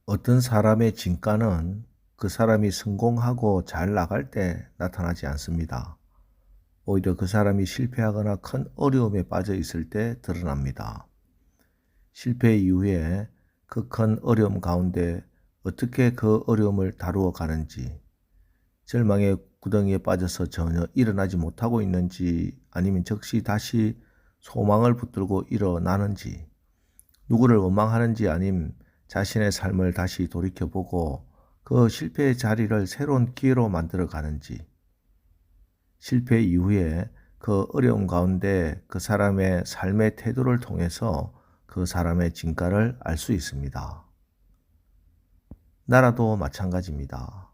어떤 사람의 진가는 그 사람이 성공하고 잘 나갈 때 나타나지 않습니다. 오히려 그 사람이 실패하거나 큰 어려움에 빠져 있을 때 드러납니다. 실패 이후에 그 큰 어려움 가운데 어떻게 그 어려움을 다루어 가는지, 절망의 구덩이에 빠져서 전혀 일어나지 못하고 있는지, 아니면 즉시 다시 소망을 붙들고 일어나는지, 누구를 원망하는지 아님 자신의 삶을 다시 돌이켜보고 그 실패의 자리를 새로운 기회로 만들어 가는지, 실패 이후에 그 어려움 가운데 그 사람의 삶의 태도를 통해서 그 사람의 진가를 알 수 있습니다. 나라도 마찬가지입니다.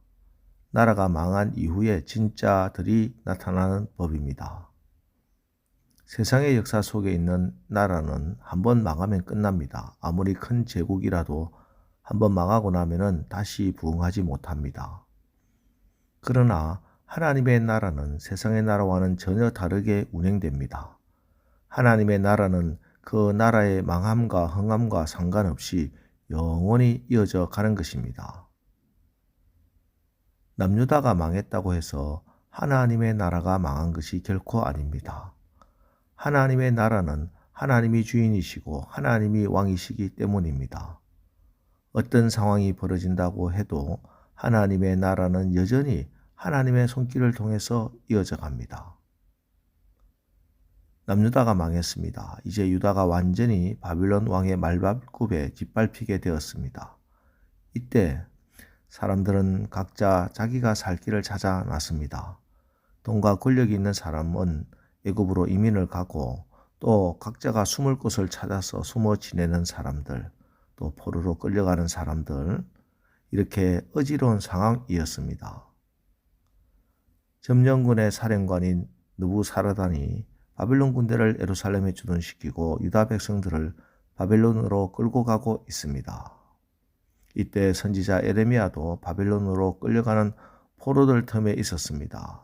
나라가 망한 이후에 진짜들이 나타나는 법입니다. 세상의 역사 속에 있는 나라는 한번 망하면 끝납니다. 아무리 큰 제국이라도 한번 망하고 나면은 다시 부흥하지 못합니다. 그러나 하나님의 나라는 세상의 나라와는 전혀 다르게 운행됩니다. 하나님의 나라는 그 나라의 망함과 흥함과 상관없이 영원히 이어져 가는 것입니다. 남유다가 망했다고 해서 하나님의 나라가 망한 것이 결코 아닙니다. 하나님의 나라는 하나님이 주인이시고 하나님이 왕이시기 때문입니다. 어떤 상황이 벌어진다고 해도 하나님의 나라는 여전히 하나님의 손길을 통해서 이어져 갑니다. 남유다가 망했습니다. 이제 유다가 완전히 바빌론 왕의 말발굽에 짓밟히게 되었습니다. 이때 사람들은 각자 자기가 살 길을 찾아 나섭니다. 돈과 권력이 있는 사람은 애굽으로 이민을 가고, 또 각자가 숨을 곳을 찾아서 숨어 지내는 사람들, 또 포로로 끌려가는 사람들, 이렇게 어지러운 상황이었습니다. 점령군의 사령관인 느부사라단이 바빌론 군대를 예루살렘에 주둔시키고 유다 백성들을 바벨론으로 끌고 가고 있습니다. 이때 선지자 에레미야도 바벨론으로 끌려가는 포로들 틈에 있었습니다.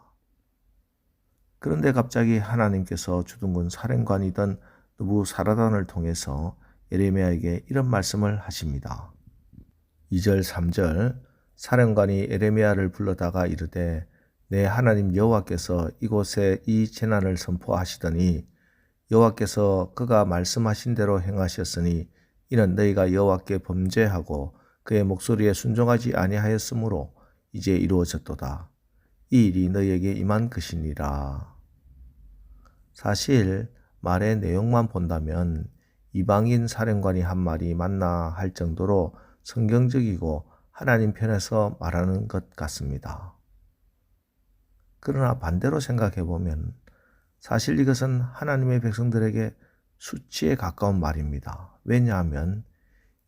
그런데 갑자기 하나님께서 주둔군 사령관이던 느부사라단을 통해서 에레미야에게 이런 말씀을 하십니다. 2절 3절 사령관이 에레미야를 불러다가 이르되 내 하나님 여호와께서 이곳에 이 재난을 선포하시더니 여호와께서 그가 말씀하신 대로 행하셨으니 이는 너희가 여호와께 범죄하고 그의 목소리에 순종하지 아니하였으므로 이제 이루어졌도다. 이 일이 너희에게 임한 것이니라. 사실 말의 내용만 본다면 이방인 사령관이 한 말이 맞나 할 정도로 성경적이고 하나님 편에서 말하는 것 같습니다. 그러나 반대로 생각해보면 사실 이것은 하나님의 백성들에게 수치에 가까운 말입니다. 왜냐하면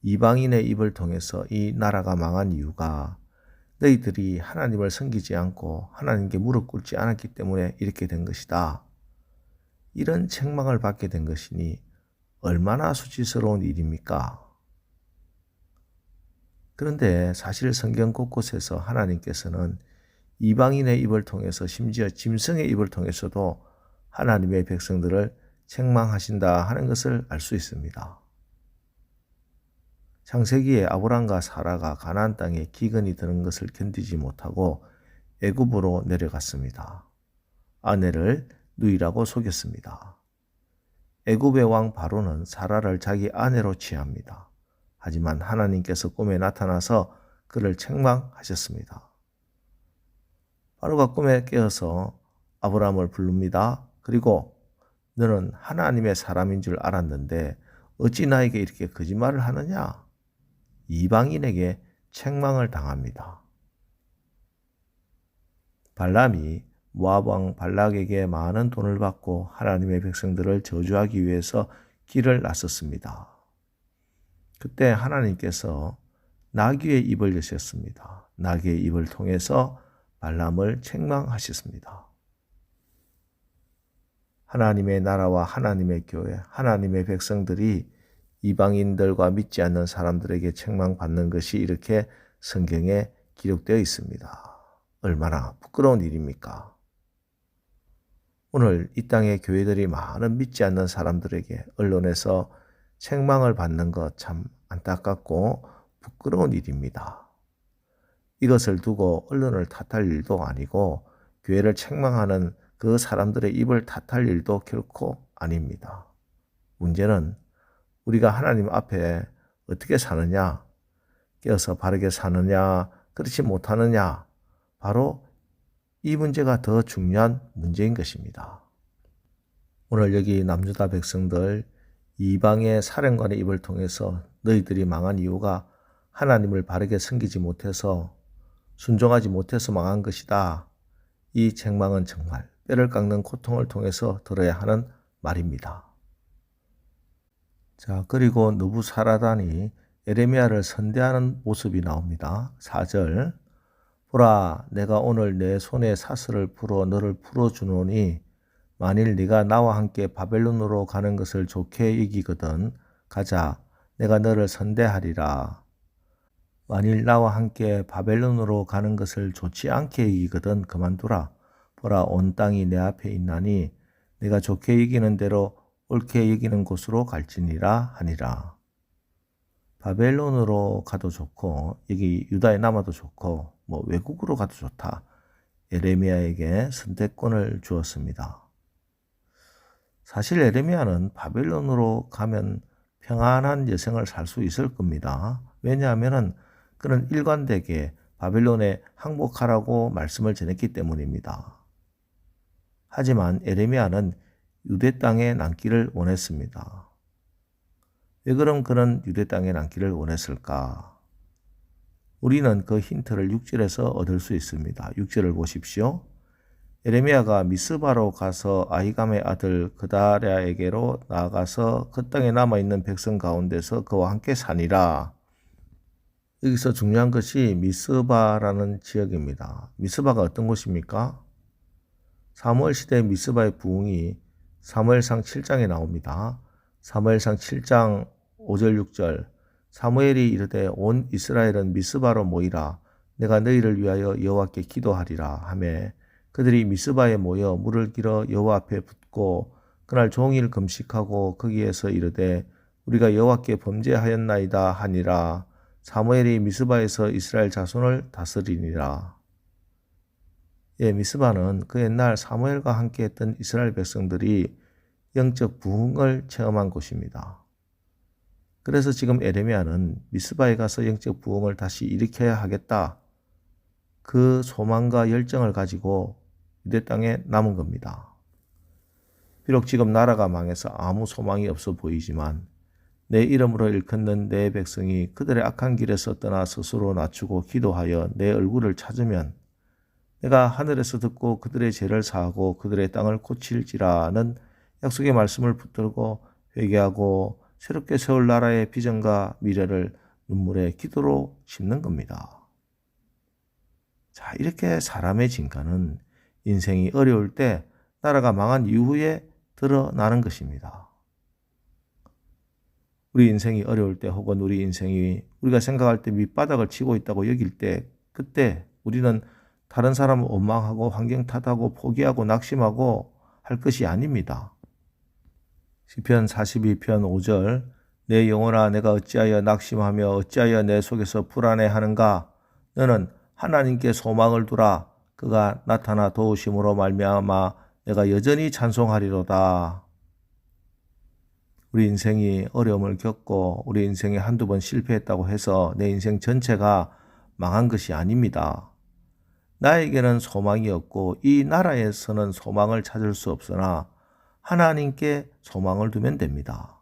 이방인의 입을 통해서 이 나라가 망한 이유가 너희들이 하나님을 섬기지 않고 하나님께 무릎 꿇지 않았기 때문에 이렇게 된 것이다. 이런 책망을 받게 된 것이니 얼마나 수치스러운 일입니까? 그런데 사실 성경 곳곳에서 하나님께서는 이방인의 입을 통해서, 심지어 짐승의 입을 통해서도 하나님의 백성들을 책망하신다 하는 것을 알 수 있습니다. 창세기에 아브람과 사라가 가나안 땅에 기근이 드는 것을 견디지 못하고 애굽으로 내려갔습니다. 아내를 누이라고 속였습니다. 애굽의 왕 바로는 사라를 자기 아내로 취합니다. 하지만 하나님께서 꿈에 나타나서 그를 책망하셨습니다. 바로가 꿈에 깨어서 아브람을 부릅니다. 그리고 너는 하나님의 사람인 줄 알았는데 어찌 나에게 이렇게 거짓말을 하느냐? 이방인에게 책망을 당합니다. 발람이 모압 왕 발락에게 많은 돈을 받고 하나님의 백성들을 저주하기 위해서 길을 나섰습니다. 그때 하나님께서 나귀의 입을 여셨습니다. 나귀의 입을 통해서 발람을 책망하셨습니다. 하나님의 나라와 하나님의 교회, 하나님의 백성들이 이방인들과 믿지 않는 사람들에게 책망받는 것이 이렇게 성경에 기록되어 있습니다. 얼마나 부끄러운 일입니까? 오늘 이 땅의 교회들이 많은 믿지 않는 사람들에게 언론에서 책망을 받는 것 참 안타깝고 부끄러운 일입니다. 이것을 두고 언론을 탓할 일도 아니고 교회를 책망하는 그 사람들의 입을 탓할 일도 결코 아닙니다. 문제는 우리가 하나님 앞에 어떻게 사느냐, 깨어서 바르게 사느냐, 그렇지 못하느냐, 바로 이 문제가 더 중요한 문제인 것입니다. 오늘 여기 남유다 백성들 이방의 사령관의 입을 통해서 너희들이 망한 이유가 하나님을 바르게 섬기지 못해서 순종하지 못해서 망한 것이다. 이 책망은 정말 뼈를 깎는 고통을 통해서 들어야 하는 말입니다. 자, 그리고 느부사라단이 에레미야를 선대하는 모습이 나옵니다. 4절, 보라, 내가 오늘 내 손에 사슬을 풀어 너를 풀어주노니 만일 네가 나와 함께 바벨론으로 가는 것을 좋게 여기거든 가자, 내가 너를 선대하리라. 만일 나와 함께 바벨론으로 가는 것을 좋지 않게 여기거든 그만두라. 보라, 온 땅이 내 앞에 있나니 내가 좋게 여기는 대로 옳게 여기는 곳으로 갈지니라 하니라. 바벨론으로 가도 좋고 여기 유다에 남아도 좋고 외국으로 가도 좋다. 에레미야에게 선택권을 주었습니다. 사실 에레미야는 바벨론으로 가면 평안한 여생을 살 수 있을 겁니다. 왜냐하면 그는 일관되게 바벨론에 항복하라고 말씀을 전했기 때문입니다. 하지만 에레미야는 유대 땅에 남기를 원했습니다. 왜 그럼 그는 유대 땅에 남기를 원했을까? 우리는 그 힌트를 6절에서 얻을 수 있습니다. 6절을 보십시오. 에레미야가 미스바로 가서 아히감의 아들 그다랴에게로 나아가서 그 땅에 남아있는 백성 가운데서 그와 함께 사니라. 여기서 중요한 것이 미스바라는 지역입니다. 미스바가 어떤 곳입니까? 사무엘 시대 미스바의 부흥이 사무엘상 7장에 나옵니다. 사무엘상 7장 5절 6절, 사무엘이 이르되 온 이스라엘은 미스바로 모이라. 내가 너희를 위하여 여호와께 기도하리라 하매 그들이 미스바에 모여 물을 길어 여호와 앞에 붓고 그날 종일 금식하고 거기에서 이르되 우리가 여호와께 범죄하였나이다 하니라. 사무엘이 미스바에서 이스라엘 자손을 다스리니라. 예, 미스바는 그 옛날 사무엘과 함께 했던 이스라엘 백성들이 영적 부흥을 체험한 곳입니다. 그래서 지금 에레미야는 미스바에 가서 영적 부흥을 다시 일으켜야 하겠다. 그 소망과 열정을 가지고 유대 땅에 남은 겁니다. 비록 지금 나라가 망해서 아무 소망이 없어 보이지만 내 이름으로 일컫는 내 백성이 그들의 악한 길에서 떠나 스스로 낮추고 기도하여 내 얼굴을 찾으면 내가 하늘에서 듣고 그들의 죄를 사하고 그들의 땅을 고칠지라는 약속의 말씀을 붙들고 회개하고 새롭게 세울 나라의 비전과 미래를 눈물의 기도로 심는 겁니다. 자, 이렇게 사람의 진가는 인생이 어려울 때 나라가 망한 이후에 드러나는 것입니다. 우리 인생이 어려울 때 혹은 우리 인생이 우리가 생각할 때 밑바닥을 치고 있다고 여길 때 그때 우리는 다른 사람을 원망하고 환경 탓하고 포기하고 낙심하고 할 것이 아닙니다. 시편 42편 5절, 내 영혼아 내가 어찌하여 낙심하며 어찌하여 내 속에서 불안해하는가? 너는 하나님께 소망을 두라. 그가 나타나 도우심으로 말미암아 내가 여전히 찬송하리로다. 우리 인생이 어려움을 겪고 우리 인생에 한두 번 실패했다고 해서 내 인생 전체가 망한 것이 아닙니다. 나에게는 소망이 없고 이 나라에서는 소망을 찾을 수 없으나 하나님께 소망을 두면 됩니다.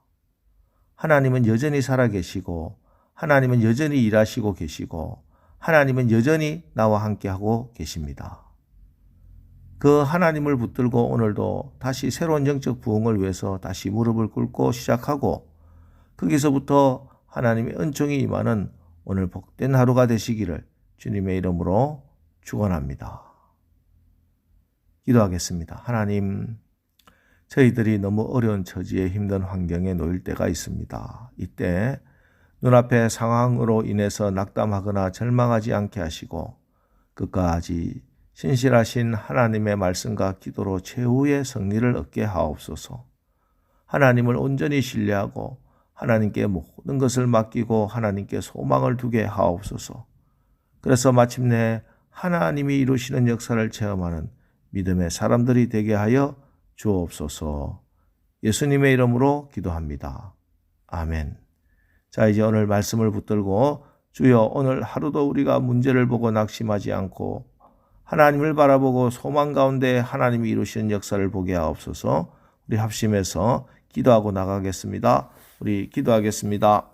하나님은 여전히 살아계시고 하나님은 여전히 일하시고 계시고 하나님은 여전히 나와 함께하고 계십니다. 그 하나님을 붙들고 오늘도 다시 새로운 영적 부흥을 위해서 다시 무릎을 꿇고 시작하고 거기서부터 하나님의 은총이 임하는 오늘 복된 하루가 되시기를 주님의 이름으로 축원합니다. 기도하겠습니다. 하나님, 저희들이 너무 어려운 처지에 힘든 환경에 놓일 때가 있습니다. 이때 눈앞의 상황으로 인해서 낙담하거나 절망하지 않게 하시고 끝까지 신실하신 하나님의 말씀과 기도로 최후의 승리를 얻게 하옵소서. 하나님을 온전히 신뢰하고 하나님께 모든 것을 맡기고 하나님께 소망을 두게 하옵소서. 그래서 마침내 하나님이 이루시는 역사를 체험하는 믿음의 사람들이 되게 하여 주옵소서. 예수님의 이름으로 기도합니다. 아멘. 자, 이제 오늘 말씀을 붙들고 주여, 오늘 하루도 우리가 문제를 보고 낙심하지 않고 하나님을 바라보고 소망 가운데 하나님이 이루시는 역사를 보게 하옵소서. 우리 합심해서 기도하고 나가겠습니다. 우리 기도하겠습니다.